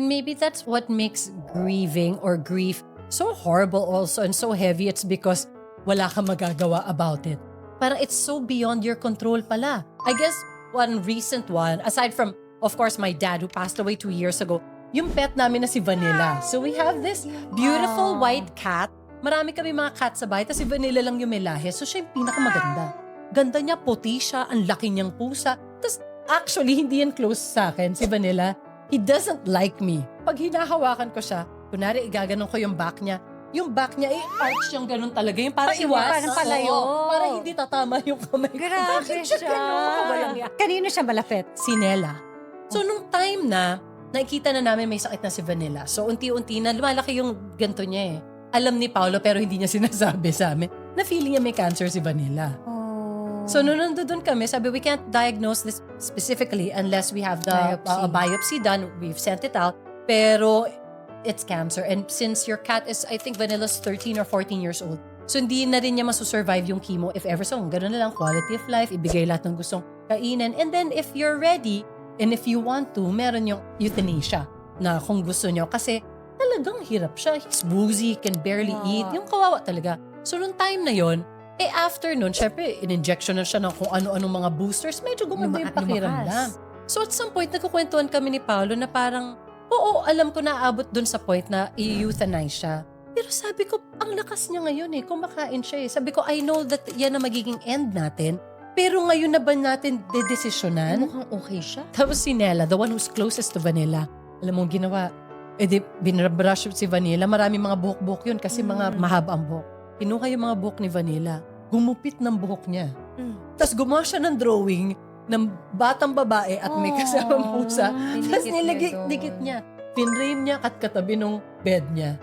And maybe that's what makes grieving or grief so horrible also and so heavy. It's because wala kang magagawa about it. Parang it's so beyond your control pala. I guess one recent one, aside from, of course, my dad who passed away 2 years ago, yung pet namin na si Vanilla. So we have this beautiful white cat. Marami kami mga cat sa bahay, tapos si Vanilla lang yung may lahi. So siya yung pinakamaganda. Ganda niya, puti siya, ang laki niyang pusa. Tapos actually, hindi yan close sa akin, si Vanilla. He doesn't like me. Pag hinahawakan ko siya, kunwari igaganon ko yung back niya i-arch yung ganun talaga. Yung parang iwas. Parang palayo. Oo, para hindi tatama yung kamay ko. Grabe Bakit siya. ganun? Walang iya. Kanino siya malapit? Si Nella. So nung time na, nakikita na namin may sakit na si Vanilla. So unti-unti na, lumalaki yung ganito niya eh. Alam ni Paolo pero hindi niya sinasabi sa amin na feeling niya may cancer si Vanilla. So nung nandun kami, sabi we can't diagnose this specifically unless we have the biopsy done. We've sent it out. Pero it's cancer. And since your cat is, I think Vanilla's 13 or 14 years old. So hindi na rin niya masusurvive yung chemo if ever. So ganun na lang, quality of life, ibigay lahat ng gustong kainin. And then if you're ready, and if you want to, meron yung euthanasia na kung gusto nyo. Kasi talagang hirap siya. He's woozy, can barely eat. Yung kawawa talaga. So nung time na yon, after nun, syempre, in-injection na siya ng kung ano-anong mga boosters, medyo gumanda yung pakiramdam. So at some point, nagkukwentuhan kami ni Paolo na parang, oo, alam ko na aabot dun sa point na i-euthanize siya. Pero sabi ko, ang lakas niya ngayon kumakain siya Sabi ko, I know that yan na magiging end natin. Pero ngayon na ba natin dedesisyonan? Mukhang okay siya. Tapos si Nella, the one who's closest to Vanilla, alam mo ginawa, di binabrush si Vanilla, marami mga buhok-buhok yun kasi mga mahaba ang buhok. Kinuha yung mga buhok ni Vanilla, gumupit ng buhok niya. Tapos gumawa siya ng drawing ng batang babae at may kasamang pusa. Tapos nilagit-dikit niya. Pinrame niya at katabi ng bed niya.